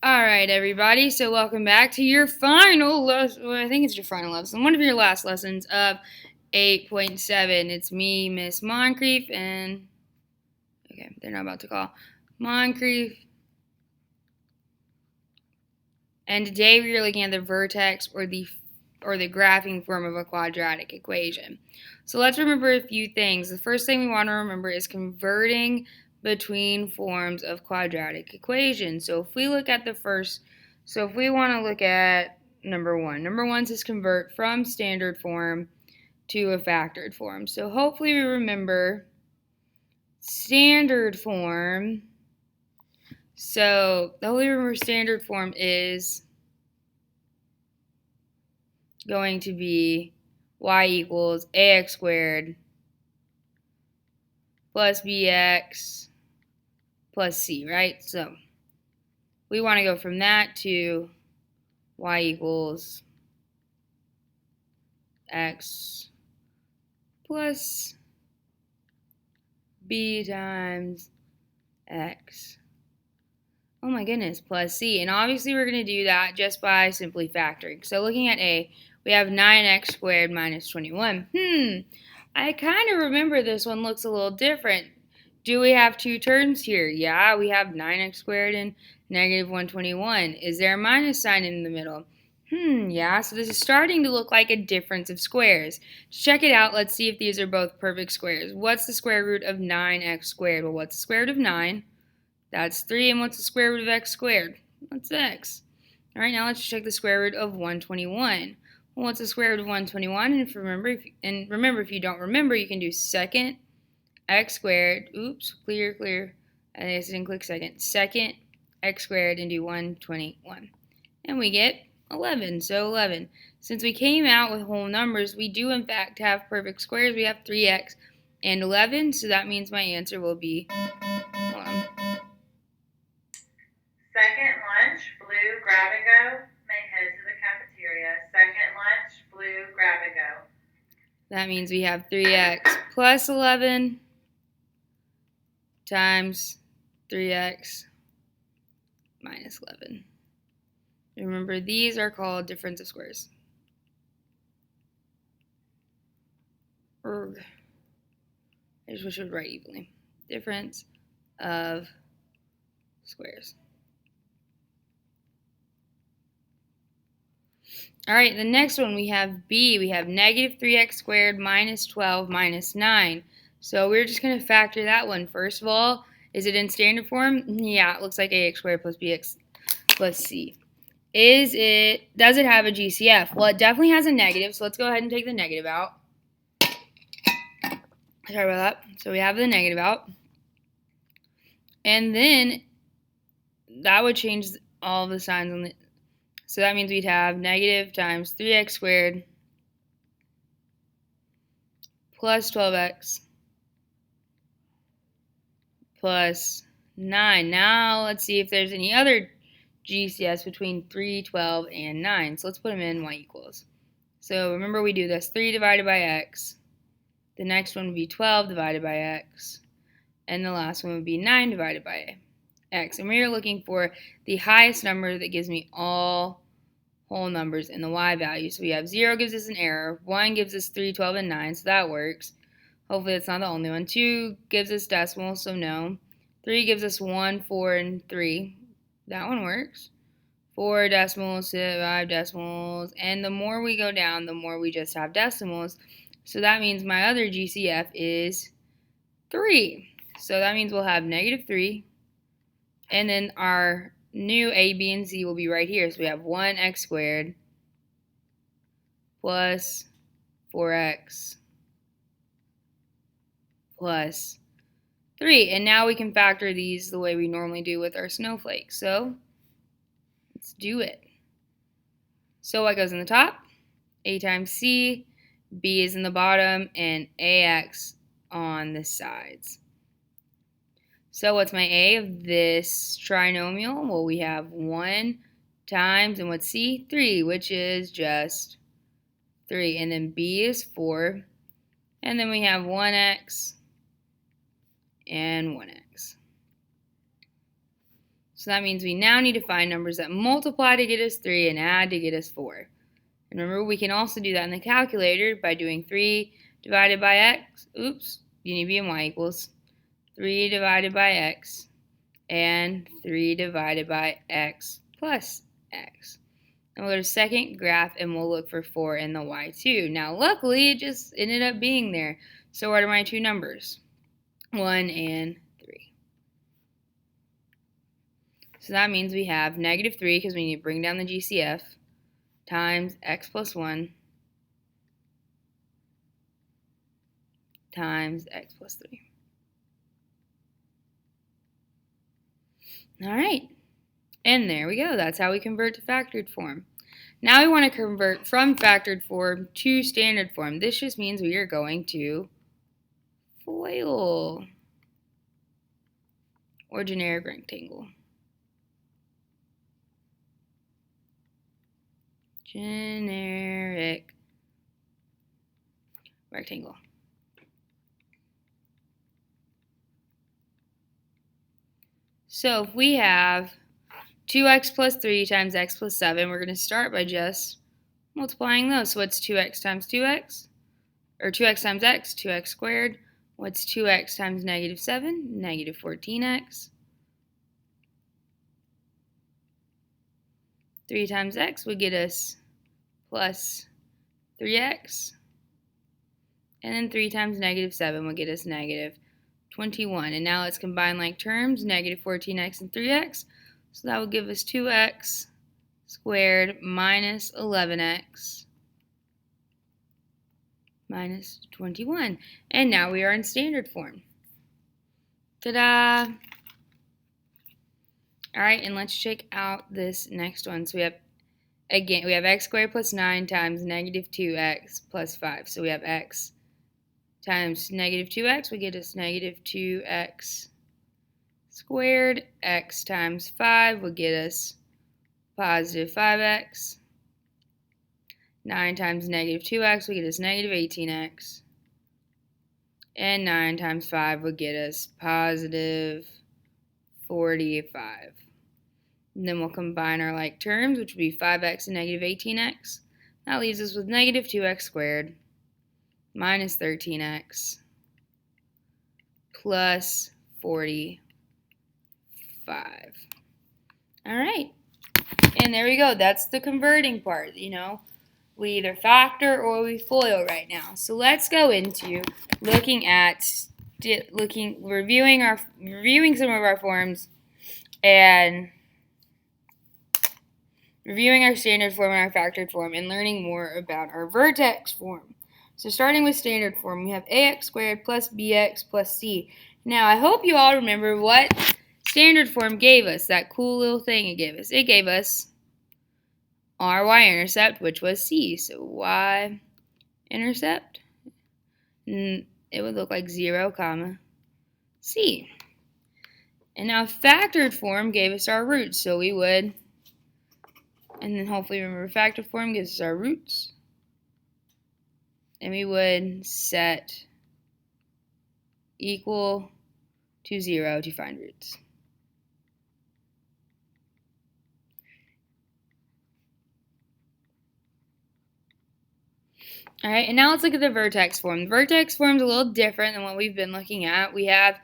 Alright, everybody, so welcome back to your final lesson. Well, I think it's your final lesson. One of your last lessons of 8.7. It's me, Miss Moncrief, and... Okay, they're not about to call. Moncrief. And today we are looking at the vertex or the graphing form of a quadratic equation. So let's remember a few things. The first thing we want to remember is converting between forms of quadratic equations. So if we look at if we want to look at number one says convert from standard form to a factored form. So hopefully we remember standard form. So the way we remember standard form is going to be y equals ax squared plus bx plus c, right? So we want to go from that to y equals x plus b times x. Oh my goodness, plus c. And obviously we're going to do that just by simply factoring. So looking at a, we have 9x squared minus 21. I kind of remember this one looks a little different. Do we have two terms here? Yeah, we have 9x squared and negative 121. Is there a minus sign in the middle? Yeah, so this is starting to look like a difference of squares. To check it out, let's see if these are both perfect squares. What's the square root of 9x squared? Well, what's the square root of 9? That's 3. And what's the square root of x squared? That's x. All right, now let's check the square root of 121. Well, what's the square root of 121? And remember, if you don't remember, you can do second x squared. Oops, clear. I guess I didn't click second. Second x squared and do 121. And we get 11. So 11. Since we came out with whole numbers, we do in fact have perfect squares. We have 3x and 11. So that means my answer will be... Second lunch, blue, grab and go, may head to the cafeteria. Second lunch, blue, grab and go. That means we have 3x plus 11 times 3x minus 11. Remember, these are called difference of squares. I just wish it would write evenly. Difference of squares. All right, the next one we have b. We have negative 3x squared minus 12 minus 9. So we're just going to factor that one. First of all, is it in standard form? Yeah, it looks like ax squared plus bx plus c. Does it have a GCF? Well, it definitely has a negative, so let's go ahead and take the negative out. Sorry about that. So we have the negative out. And then that would change all the signs on the... So that means we'd have negative times 3x squared plus 12x plus 9. Now let's see if there's any other GCS between 3, 12, and 9. So let's put them in y equals. So remember we do this 3 divided by x. The next one would be 12 divided by x. And the last one would be 9 divided by x. And we are looking for the highest number that gives me all whole numbers in the y value. So we have 0 gives us an error, 1 gives us 3, 12, and 9, so that works. Hopefully that's not the only one. 2 gives us decimal, so no. 3 gives us 1, 4, and 3. That one works. 4 decimals, 5 decimals, and the more we go down, the more we just have decimals. So that means my other GCF is 3. So that means we'll have negative 3, and then our new a, b, and c will be right here. So we have 1x squared plus 4x plus 3. And now we can factor these the way we normally do with our snowflakes. So let's do it. So what goes in the top? A times c, b is in the bottom, and ax on the sides. So what's my a of this trinomial? Well, we have 1 times, and what's c? 3, which is just 3. And then b is 4. And then we have 1x and 1x. So that means we now need to find numbers that multiply to get us 3 and add to get us 4. And remember, we can also do that in the calculator by doing 3 divided by x. Oops, you need to be in y equals 3 divided by x and 3 divided by x plus x. And we'll go to second graph and we'll look for 4 in the y2. Now, luckily, it just ended up being there. So what are my two numbers? 1 and 3. So that means we have negative 3 because we need to bring down the GCF times x plus 1 times x plus 3. All right. And there we go. That's how we convert to factored form. Now we want to convert from factored form to standard form. This just means we are going to FOIL or generic rectangle. Generic rectangle. So if we have 2x plus 3 times x plus 7, we're going to start by just multiplying those. So what's 2x times 2x? Or 2x times x, 2x squared. What's 2x times negative 7? Negative 14x. 3 times x would get us plus 3x. And then 3 times negative 7 would get us negative 21. And now let's combine like terms, negative 14x and 3x. So that would give us 2x squared minus 11x minus 21. And now we are in standard form. Ta-da! All right, and let's check out this next one. So we have x squared plus 9 times negative 2x plus 5. So we have x times negative 2x, we get us negative 2x squared. X times 5 will get us positive 5x. 9 times negative 2x will get us negative 18x. And 9 times 5 will get us positive 45. And then we'll combine our like terms, which would be 5x and negative 18x. That leaves us with negative 2x squared minus 13x plus 45. All right. And there we go. That's the converting part. You know, we either factor or we FOIL right now. So let's go into looking at reviewing some of our forms and reviewing our standard form and our factored form and learning more about our vertex form. So starting with standard form, we have ax squared plus bx plus c. Now, I hope you all remember what standard form gave us, that cool little thing it gave us. It gave us our y-intercept, which was c. So y-intercept, it would look like 0, comma, c. And now factored form gave us our roots, so we would, and then hopefully remember factored form gives us our roots. And we would set equal to 0 to find roots. All right, and now let's look at the vertex form. The vertex form is a little different than what we've been looking at. We have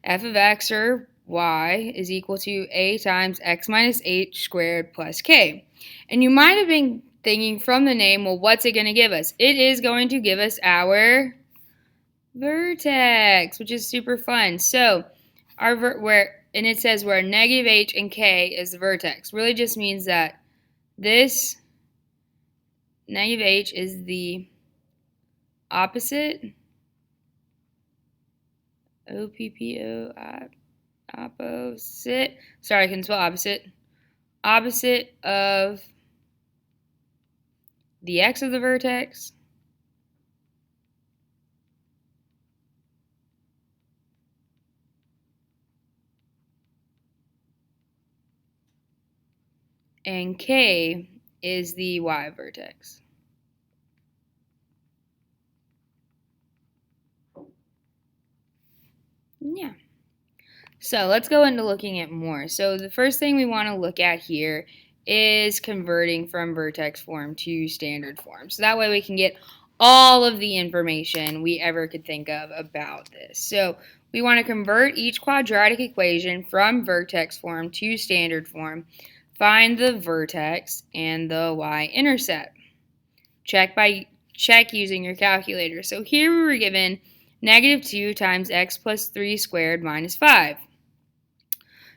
f of x or y is equal to a times x minus h squared plus k. And you might have been thinking from the name, well, what's it going to give us? It is going to give us our vertex, which is super fun. So and it says where negative h and k is the vertex. Really just means that this negative h is the opposite, opposite, sorry, I can spell opposite of the x of the vertex and k is the y vertex. Yeah. So let's go into looking at more. So the first thing we want to look at here is converting from vertex form to standard form. So that way we can get all of the information we ever could think of about this. So we want to convert each quadratic equation from vertex form to standard form. Find the vertex and the y-intercept. Check using your calculator. So here we were given negative 2 times x plus 3 squared minus 5.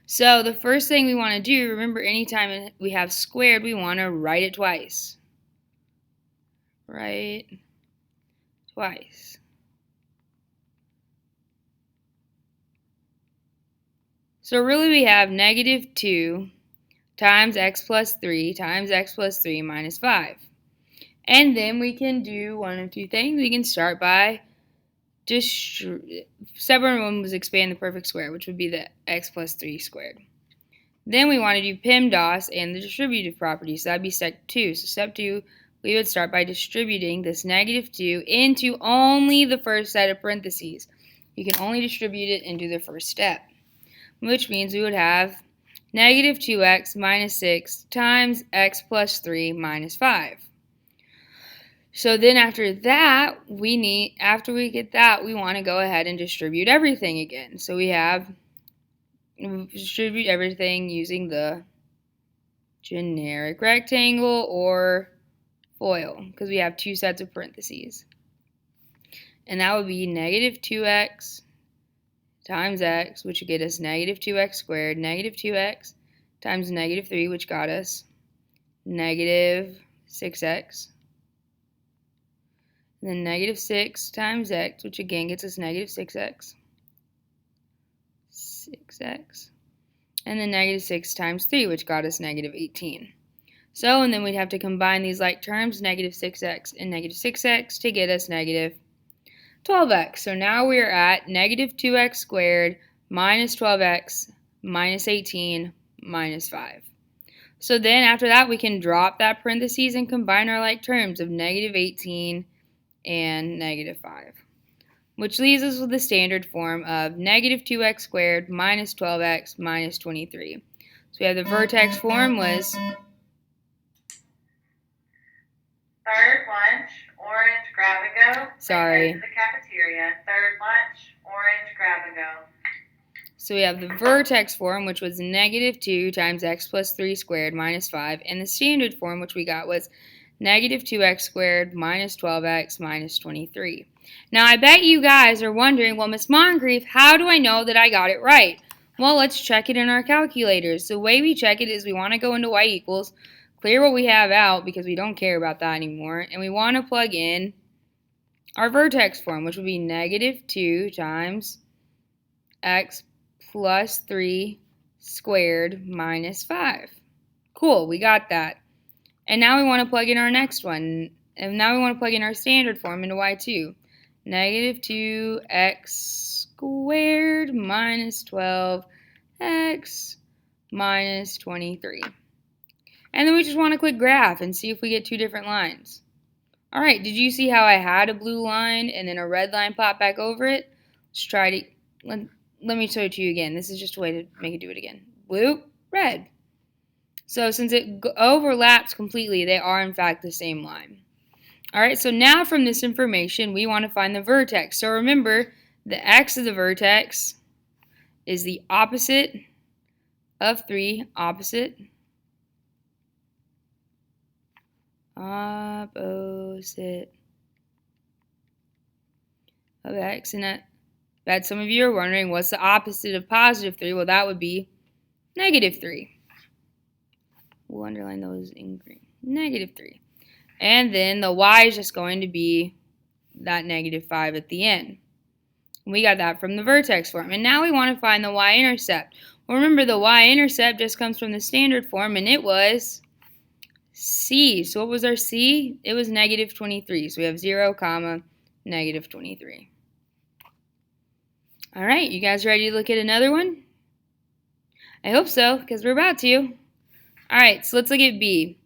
So the first thing we want to do, remember anytime we have squared, we want to write it twice. Write twice. So really we have negative 2 times x plus 3 times x plus 3 minus 5. And then we can do one of two things. We can start by step number 1 was expand the perfect square, which would be the x plus 3 squared. Then we want to do PEMDAS and the distributive property, so that would be step 2. So step 2, we would start by distributing this negative 2 into only the first set of parentheses. You can only distribute it into the first step, which means we would have negative 2x minus 6 times x plus 3 minus 5. So then after that, after we get that, we want to go ahead and distribute everything again. So we distribute everything using the generic rectangle or FOIL, because we have two sets of parentheses. And that would be negative 2x times x, which would get us negative 2x squared, negative 2x times negative 3, which got us negative 6x. And then negative 6 times x, which again gets us negative 6x. 6x. And then negative 6 times 3, which got us negative 18. So, and then we'd have to combine these like terms, negative 6x and negative 6x, to get us negative 12x. So now we're at negative 2x squared minus 12x minus 18 minus 5. So then after that, we can drop that parentheses and combine our like terms of negative 18 and negative 5, which leaves us with the standard form of negative 2x squared minus 12x minus 23. So we have the vertex form was third lunch, orange, grab and go. Sorry. To the cafeteria. Third lunch, orange, grab and go. So we have the vertex form, which was negative 2 times x plus 3 squared minus 5, and the standard form, which we got, was negative 2x squared minus 12x minus 23. Now, I bet you guys are wondering, well, Miss Moncrief, how do I know that I got it right? Well, let's check it in our calculators. The way we check it is we want to go into y equals, clear what we have out because we don't care about that anymore, and we want to plug in our vertex form, which would be negative 2 times x plus 3 squared minus 5. Cool, we got that. And now we want to plug in our next one. And now we want to plug in our standard form into y2. Negative 2x squared minus 12x minus 23. And then we just want to click graph and see if we get two different lines. All right, did you see how I had a blue line and then a red line pop back over it? Let's try to, let me show it to you again. This is just a way to make it do it again. Blue, red. So since it overlaps completely, they are in fact the same line. All right, so now from this information, we want to find the vertex. So remember, the x of the vertex is the opposite of 3, opposite of x. And I bet some of you are wondering, what's the opposite of positive 3? Well, that would be negative 3. We'll underline those in green. Negative 3. And then the y is just going to be that negative 5 at the end. We got that from the vertex form. And now we want to find the y-intercept. Well, remember, the y-intercept just comes from the standard form, and it was c. So what was our c? It was negative 23. So we have 0, comma, negative 23. All right, you guys ready to look at another one? I hope so, because we're about to. All right, so let's look at B.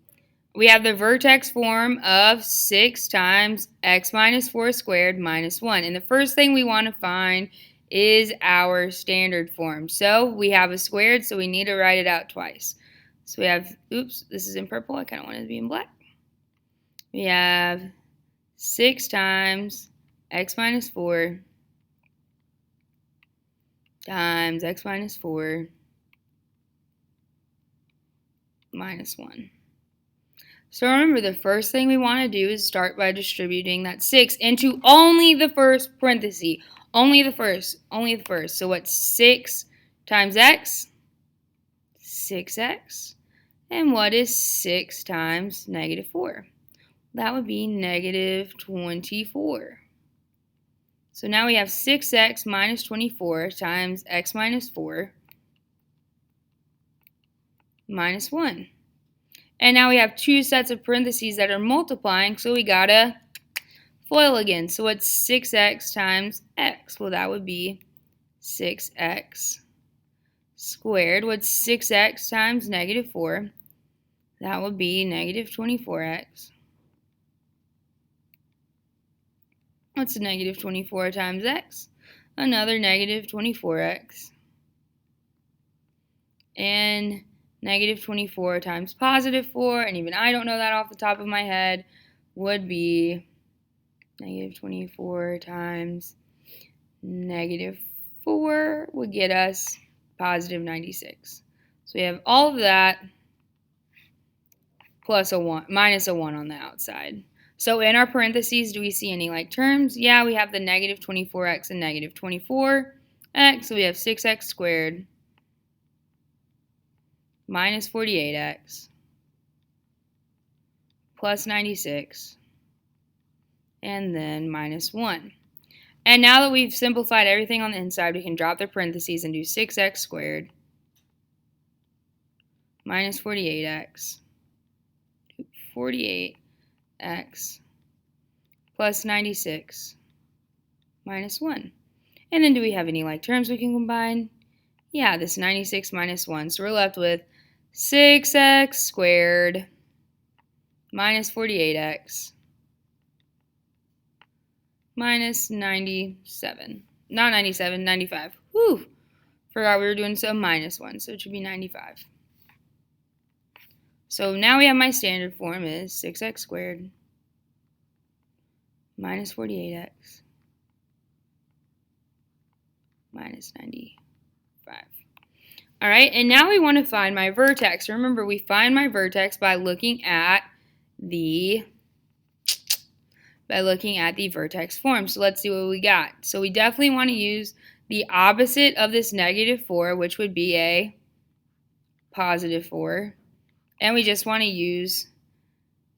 We have the vertex form of 6 times x minus 4 squared minus 1. And the first thing we want to find is our standard form. So we have a squared, so we need to write it out twice. So we have, oops, this is in purple. I kind of want it to be in black. We have 6 times x minus 4 times x minus 4 minus 1. So remember, the first thing we want to do is start by distributing that 6 into only the first parenthesis. Only the first. So what's 6 times x? 6x. And what is 6 times negative 4? That would be negative 24. So now we have 6x minus 24 times x minus 4 minus 1. And now we have 2 sets of parentheses that are multiplying, so we gotta FOIL again. So what's 6x times x? Well, that would be 6x squared. What's 6x times negative 4? That would be negative 24x. What's negative 24 times x? Another negative 24x. And negative 24 times positive 4, and even I don't know that off the top of my head, would be negative 24 times negative 4 would get us positive 96. So we have all of that plus a 1, minus a 1 on the outside. So in our parentheses, do we see any like terms? Yeah, we have the negative 24x and negative 24x. So we have 6x squared minus 48x plus 96 and then minus 1. And now that we've simplified everything on the inside, we can drop the parentheses and do 6x squared minus 48x plus 96 minus 1. And then do we have any like terms we can combine? Yeah, this 96 minus 1. So we're left with 6x squared minus 48x minus 97. Not 97, 95. Whew. Forgot we were doing some minus 1, so it should be 95. So now we have my standard form is 6x squared minus 48x minus 95. All right, and now we want to find my vertex. Remember, we find my vertex by looking at the vertex form. So let's see what we got. So we definitely want to use the opposite of this negative 4, which would be a positive 4. And we just want to use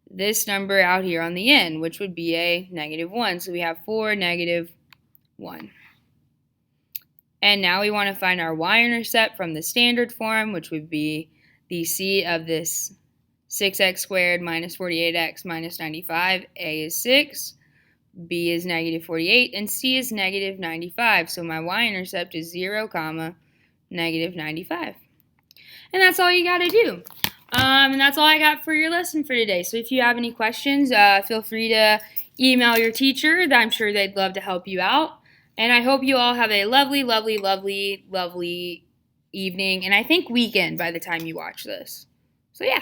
this number out here on the end, which would be a negative 1. So we have 4, negative 1. And now we want to find our y-intercept from the standard form, which would be the c of this 6x squared minus 48x minus 95. A is 6, b is negative 48, and c is negative 95. So my y-intercept is 0, negative 95. And that's all you got to do. And that's all I got for your lesson for today. So if you have any questions, feel free to email your teacher. I'm sure they'd love to help you out. And I hope you all have a lovely, lovely, lovely, lovely evening, and I think weekend by the time you watch this. So yeah.